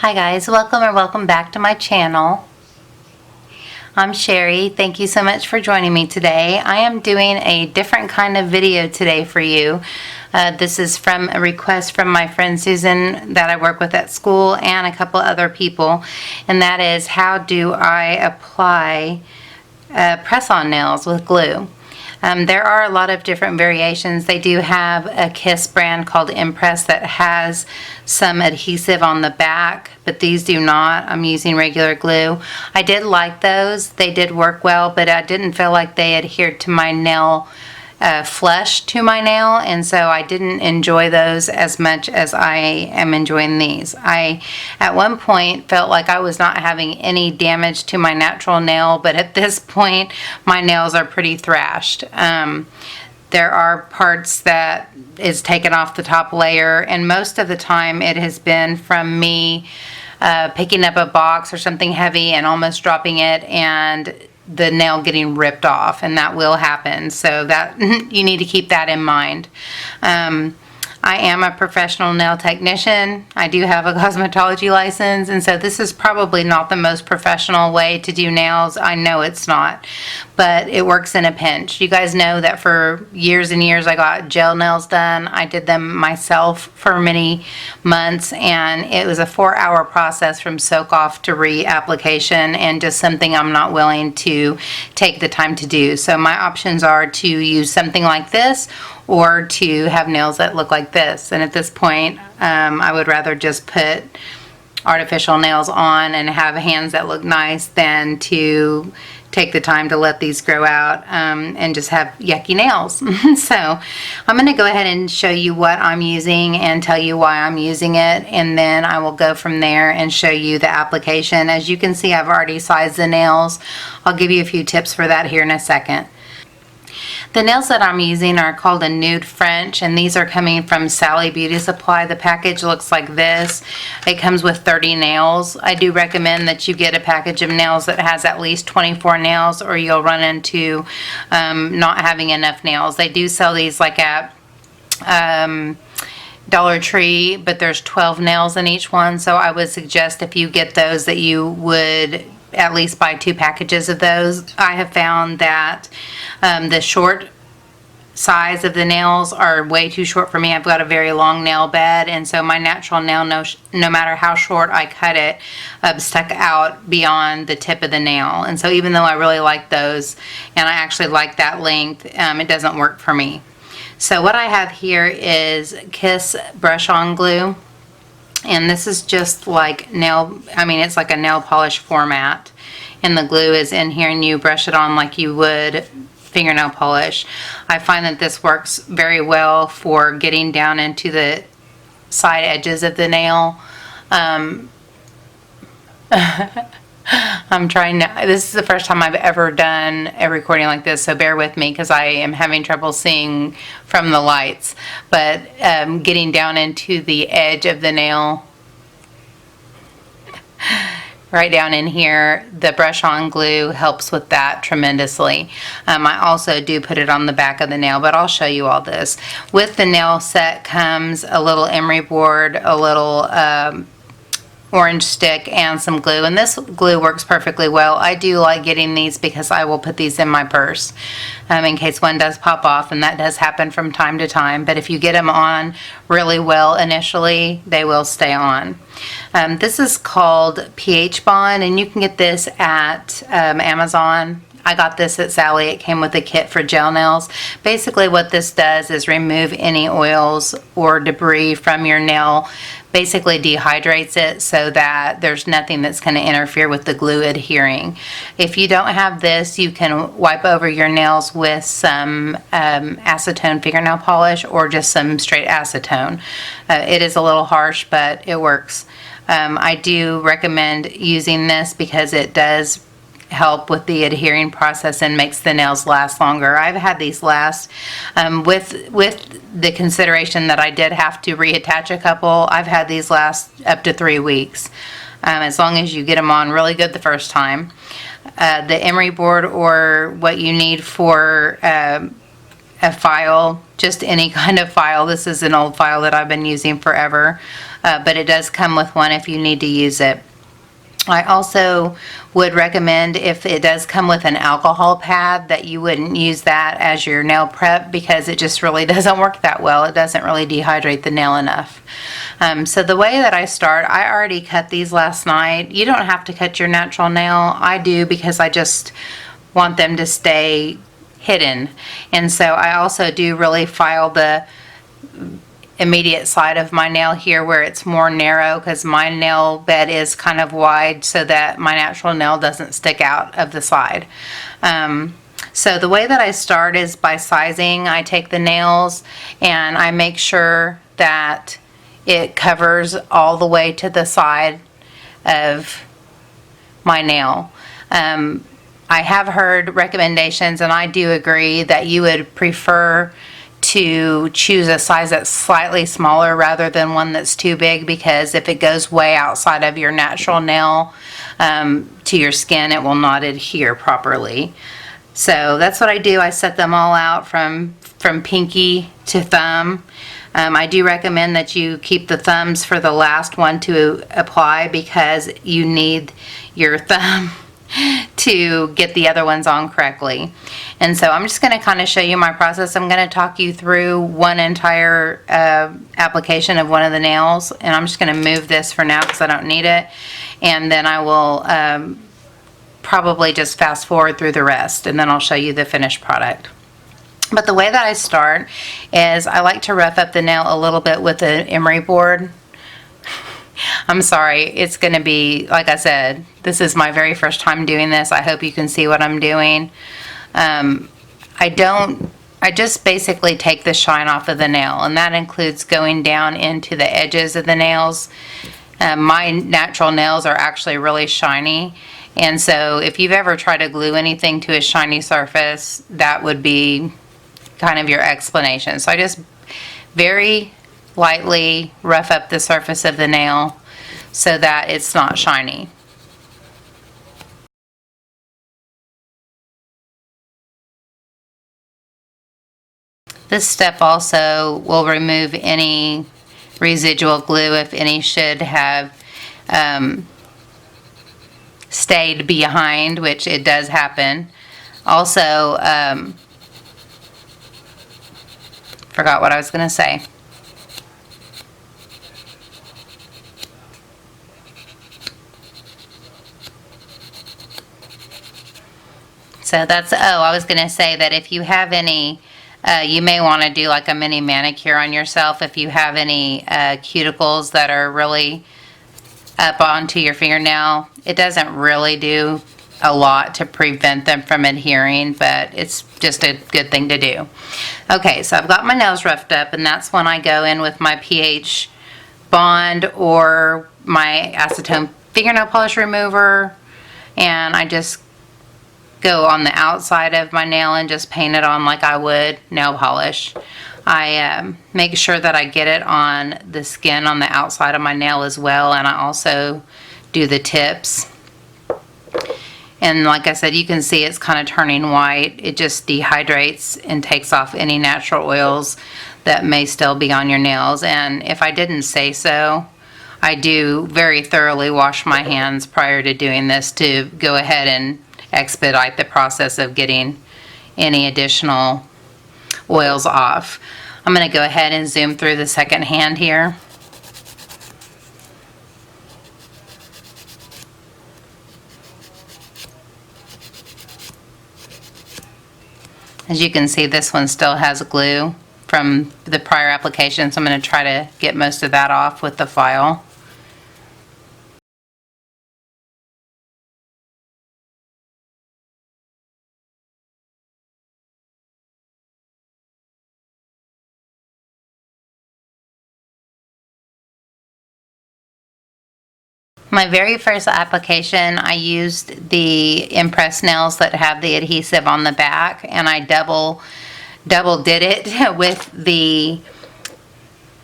Hi guys, welcome or welcome back to my channel. I'm Sherry. Thank you so much for joining me today. I am doing a different kind of video today for you. This is from a request from my friend Susan that I work with at school and a couple other people, and that is how do I apply press-on nails with glue. There are a lot of different variations. They do have a Kiss brand called Impress that has some adhesive on the back, but these do not. I'm using regular glue. I did like those. They did work well, but I didn't feel like they adhered to my nail flesh to my nail, and so I didn't enjoy those as much as I am enjoying these. I at one point felt like I was not having any damage to my natural nail, but at this point my nails are pretty thrashed. There are parts that is taken off the top layer, and most of the time it has been from me picking up a box or something heavy and almost dropping it and the nail getting ripped off, and that will happen, so that you need to keep that in mind. I am a professional nail technician. I do have a cosmetology license, and so this is probably not the most professional way to do nails. I know it's not, but it works in a pinch. You guys know that for years and years I got gel nails done. I did them myself for many months, and it was a 4-hour process from soak off to reapplication, and just something I'm not willing to take the time to do. So my options are to use something like this or to have nails that look like this. And at this point, I would rather just put artificial nails on and have hands that look nice than to take the time to let these grow out and just have yucky nails. So I'm going to go ahead and show you what I'm using and tell you why I'm using it, and then I will go from there and show you the application. As you can see, I've already sized the nails. I'll give you a few tips for that here in a second. The nails that I'm using are called a Nude French, and these are coming from Sally Beauty Supply. The package looks like this. It comes with 30 nails. I do recommend that you get a package of nails that has at least 24 nails, or you'll run into not having enough nails. They do sell these like at Dollar Tree, but there's 12 nails in each one, so I would suggest if you get those that you would at least buy 2 packages of those. I have found that the short size of the nails are way too short for me. I've got a very long nail bed, and so my natural nail, no matter how short I cut it, stuck out beyond the tip of the nail. And so even though I really like those, and I actually like that length, it doesn't work for me. So what I have here is Kiss brush-on glue. And this is just like it's like a nail polish format, and the glue is in here and you brush it on like you would fingernail polish. I find that this works very well for getting down into the side edges of the nail. I'm trying to, this is the first time I've ever done a recording like this, so bear with me because I am having trouble seeing from the lights. But getting down into the edge of the nail, right down in here, the brush-on glue helps with that tremendously. I also do put it on the back of the nail, but I'll show you all this. With the nail set comes a little emery board, a little orange stick, and some glue, and this glue works perfectly well. I do like getting these because I will put these in my purse in case one does pop off, and that does happen from time to time. But if you get them on really well initially, they will stay on. This is called pH Bond, and you can get this at Amazon. I got this at Sally. It came with a kit for gel nails. Basically what this does is remove any oils or debris from your nail, basically dehydrates it so that there's nothing that's going to interfere with the glue adhering. If you don't have this, you can wipe over your nails with some acetone fingernail polish or just some straight acetone. It is a little harsh, but it works. I do recommend using this because it does help with the adhering process and makes the nails last longer. I've had these last, with the consideration that I did have to reattach a couple, I've had these last up to 3 weeks, as long as you get them on really good the first time. The emery board, or what you need for a file, just any kind of file. This is an old file that I've been using forever, but it does come with one if you need to use it. I also would recommend, if it does come with an alcohol pad, that you wouldn't use that as your nail prep, because it just really doesn't work that well. It doesn't really dehydrate the nail enough. So the way that I start, I already cut these last night. You don't have to cut your natural nail. I do, because I just want them to stay hidden. And so I also do really file the immediate side of my nail here where it's more narrow, because my nail bed is kind of wide so that my natural nail doesn't stick out of the side. So the way that I start is by sizing. I take the nails and I make sure that it covers all the way to the side of my nail. I have heard recommendations, and I do agree, that you would prefer to choose a size that's slightly smaller rather than one that's too big, because if it goes way outside of your natural nail to your skin, it will not adhere properly. So that's what I do. I set them all out from pinky to thumb. I do recommend that you keep the thumbs for the last one to apply, because you need your thumb to get the other ones on correctly. And so I'm just going to kind of show you my process. I'm going to talk you through one entire application of one of the nails, and I'm just going to move this for now because I don't need it, and then I will probably just fast forward through the rest, and then I'll show you the finished product. But the way that I start is I like to rough up the nail a little bit with an emery board. I'm sorry, it's going to be, like I said, this is my very first time doing this. I hope you can see what I'm doing. I just basically take the shine off of the nail, and that includes going down into the edges of the nails. My natural nails are actually really shiny, and so if you've ever tried to glue anything to a shiny surface, that would be kind of your explanation. So I just very lightly rough up the surface of the nail so that it's not shiny. This step also will remove any residual glue, if any should have stayed behind, which it does happen. Also, forgot what I was going to say. So that's, I was going to say that if you have any, you may want to do like a mini manicure on yourself if you have any cuticles that are really up onto your fingernail. It doesn't really do a lot to prevent them from adhering, but it's just a good thing to do. Okay, so I've got my nails roughed up, and that's when I go in with my pH bond or my acetone fingernail polish remover, and I just go on the outside of my nail and just paint it on like I would nail polish. I make sure that I get it on the skin on the outside of my nail as well, and I also do the tips. And like I said, you can see it's kind of turning white. It just dehydrates and takes off any natural oils that may still be on your nails. And if I didn't say so, I do very thoroughly wash my hands prior to doing this to go ahead and expedite the process of getting any additional oils off. I'm going to go ahead and zoom through the second hand here. As you can see, this one still has glue from the prior application, so I'm going to try to get most of that off with the file. My very first application, I used the impress nails that have the adhesive on the back, and I double did it with the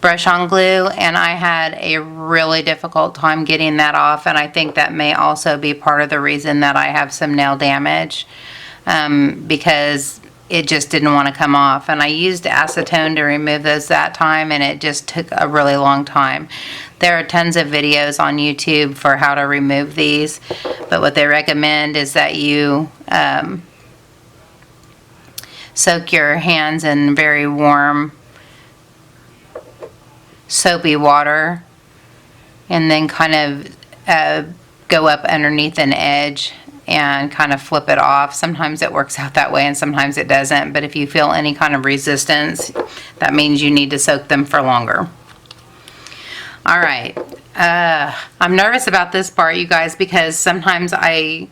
brush on glue, and I had a really difficult time getting that off, and I think that may also be part of the reason that I have some nail damage, because it just didn't want to come off. And I used acetone to remove those that time, and it just took a really long time. There are tons of videos on YouTube for how to remove these, but what they recommend is that you soak your hands in very warm, soapy water, and then kind of go up underneath an edge and kind of flip it off. Sometimes it works out that way and sometimes it doesn't, but if you feel any kind of resistance, that means you need to soak them for longer. All right, I'm nervous about this part, you guys, because sometimes I'm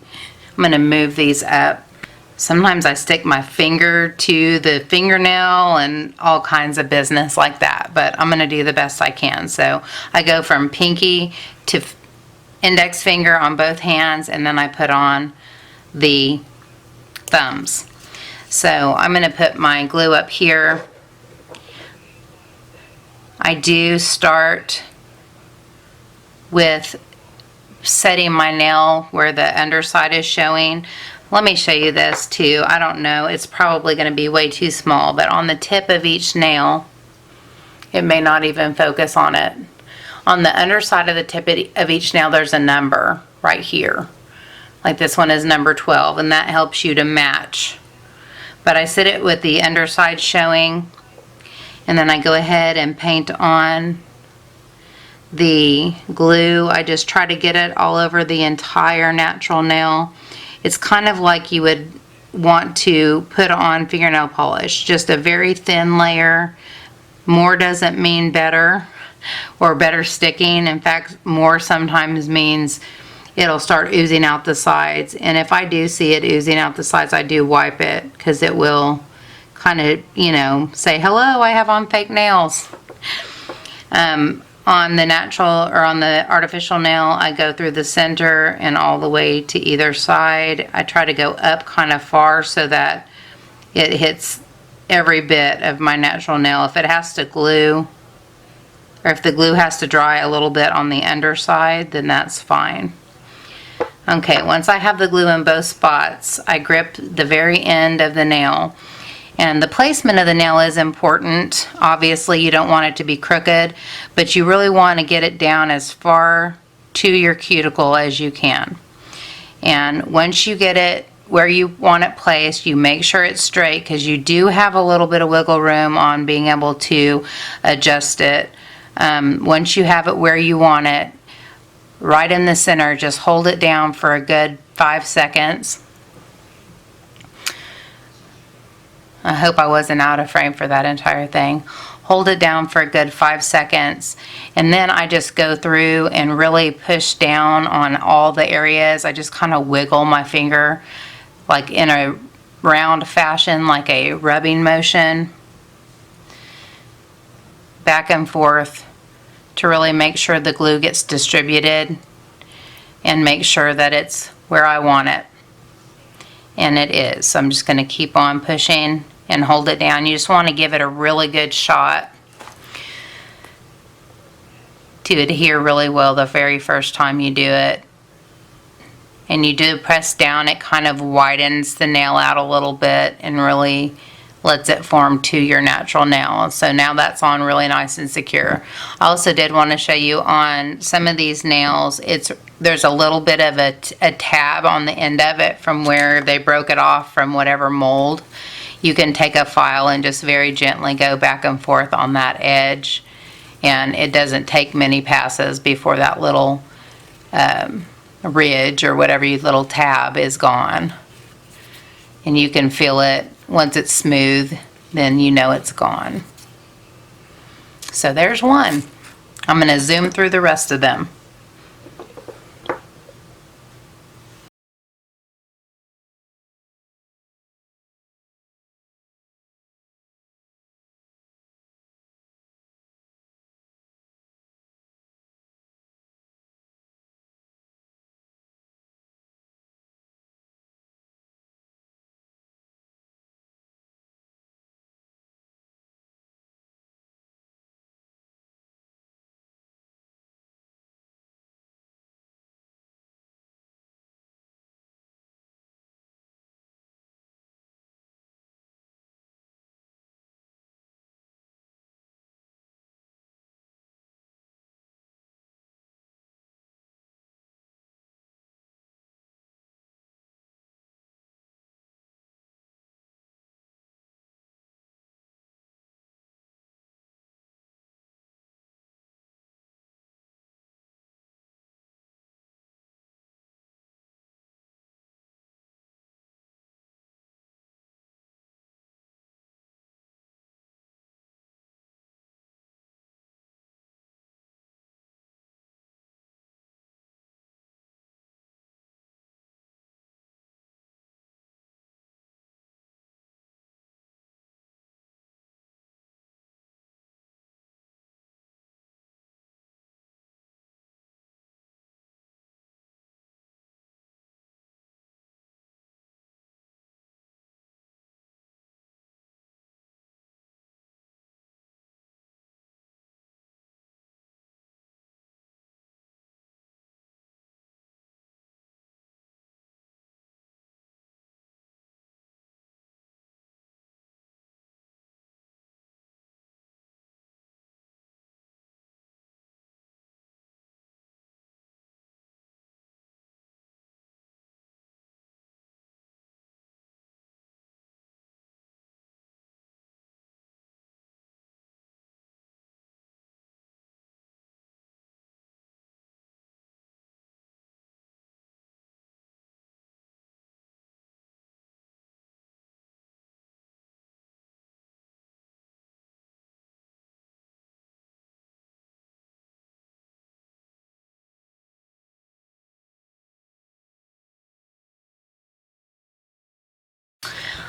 going to move these up. Sometimes I stick my finger to the fingernail and all kinds of business like that, but I'm going to do the best I can. So I go from pinky to index finger on both hands, and then I put on the thumbs. So I'm going to put my glue up here. I do start with setting my nail where the underside is showing. Let me show you this too. I don't know, it's probably going to be way too small, but on the tip of each nail, it may not even focus on it. On the underside of the tip of each nail, there's a number right here. Like this one is number 12, and that helps you to match. But I set it with the underside showing, and then I go ahead and paint on the glue. I just try to get it all over the entire natural nail. It's kind of like you would want to put on fingernail polish, just a very thin layer. More doesn't mean better or better sticking. In fact, more sometimes means it'll start oozing out the sides. And if I do see it oozing out the sides, I do wipe it, because it will kind of, you know, say, hello, I have on fake nails. On the natural or on the artificial nail, I go through the center and all the way to either side. I try to go up kind of far so that it hits every bit of my natural nail. If it has to glue, or if the glue has to dry a little bit on the underside, then that's fine. Okay, once I have the glue in both spots, I grip the very end of the nail. And the placement of the nail is important. Obviously, you don't want it to be crooked, but you really want to get it down as far to your cuticle as you can. And once you get it where you want it placed, you make sure it's straight, because you do have a little bit of wiggle room on being able to adjust it. Once you have it where you want it, right in the center, just hold it down for a good 5 seconds. I hope I wasn't out of frame for that entire thing. Hold it down for a good 5 seconds, and then I just go through and really push down on all the areas. I just kind of wiggle my finger like in a round fashion, like a rubbing motion, back and forth, to really make sure the glue gets distributed and make sure that it's where I want it. And it is. So I'm just going to keep on pushing and hold it down. You just want to give it a really good shot to adhere really well the very first time you do it. And you do press down, it kind of widens the nail out a little bit and really lets it form to your natural nail. So now that's on really nice and secure. I also did want to show you on some of these nails, there's a little bit of a tab on the end of it from where they broke it off from whatever mold. You can take a file and just very gently go back and forth on that edge, and it doesn't take many passes before that little ridge or whatever little tab is gone. And you can feel it once it's smooth, then you know it's gone. So there's one. I'm going to zoom through the rest of them.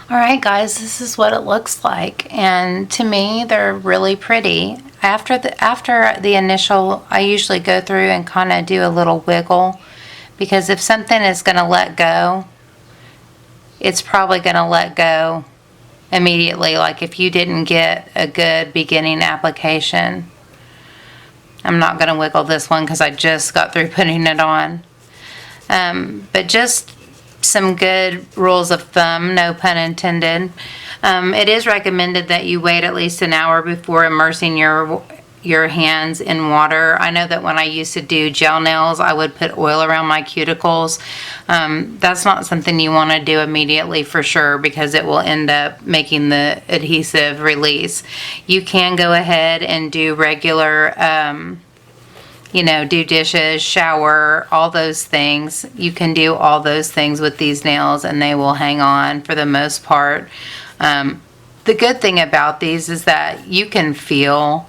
Alright guys, this is what it looks like, and to me they're really pretty. After the initial, I usually go through and kind of do a little wiggle, because if something is going to let go, it's probably going to let go immediately. Like if you didn't get a good beginning application. I'm not going to wiggle this one because I just got through putting it on. But just some good rules of thumb, no pun intended. It is recommended that you wait at least an hour before immersing your hands in water. I know that when I used to do gel nails, I would put oil around my cuticles. That's not something you want to do immediately for sure, because it will end up making the adhesive release. You can go ahead and do regular do dishes, shower, all those things. You can do all those things with these nails and they will hang on for the most part. The good thing about these is that you can feel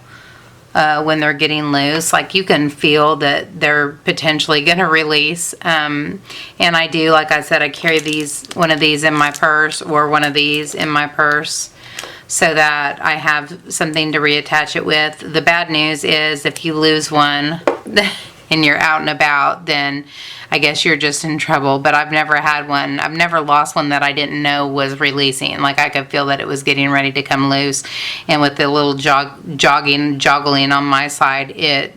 when they're getting loose. Like you can feel that they're potentially going to release. And I do, like I said, I carry one of these in my purse or one of these in my purse, so that I have something to reattach it with. The bad news is if you lose one and you're out and about, then I guess you're just in trouble. But I've never had one. I've never lost one that I didn't know was releasing. Like I could feel that it was getting ready to come loose, and with the little joggling on my side, it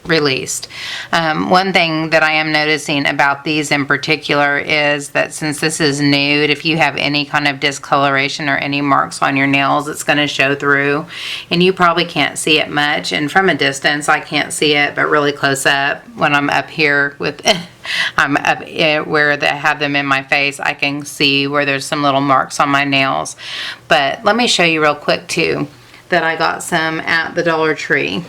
released. One thing that I am noticing about these in particular is that since this is nude, if you have any kind of discoloration or any marks on your nails, it's going to show through, and you probably can't see it much. And from a distance I can't see it, but really close up when I'm up here with I'm up where I have them in my face, I can see where there's some little marks on my nails. But let me show you real quick too that I got some at the Dollar Tree.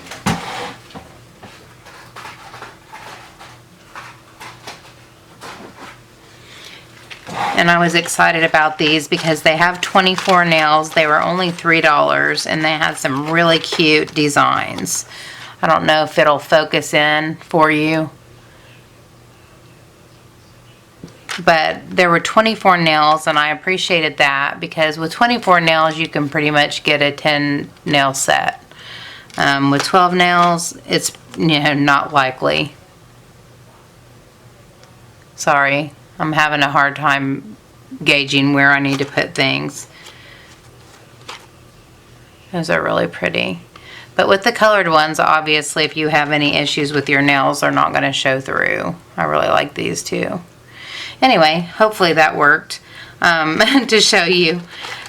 And I was excited about these because they have 24 nails. They were only $3 and they had some really cute designs. I don't know if it'll focus in for you, but there were 24 nails, and I appreciated that because with 24 nails you can pretty much get a 10 nail set. With 12 nails it's not likely. Sorry, I'm having a hard time gauging where I need to put things. Those are really pretty. But with the colored ones, obviously, if you have any issues with your nails, they're not going to show through. I really like these too. Anyway, hopefully that worked to show you,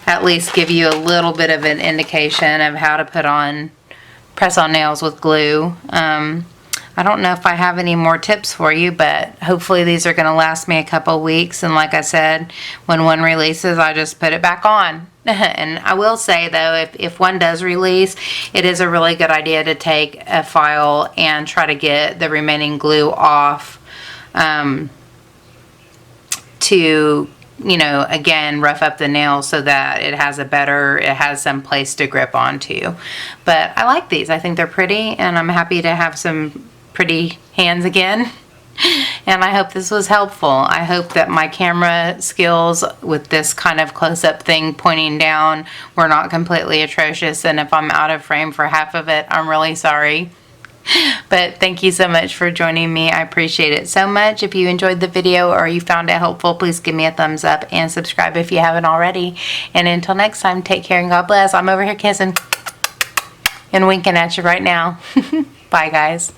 at least give you a little bit of an indication of how to press on nails with glue. I don't know if I have any more tips for you, but hopefully these are going to last me a couple weeks. And like I said, when one releases, I just put it back on. And I will say though, if one does release, it is a really good idea to take a file and try to get the remaining glue off, to again rough up the nail so that it has some place to grip onto. But I like these. I think they're pretty, and I'm happy to have some pretty hands again. And I hope this was helpful. I hope that my camera skills with this kind of close-up thing pointing down were not completely atrocious, and if I'm out of frame for half of it, I'm really sorry. But thank you so much for joining me. I appreciate it so much. If you enjoyed the video or you found it helpful, please give me a thumbs up and subscribe if you haven't already. And until next time, take care and God bless. I'm over here kissing and winking at you right now. Bye guys.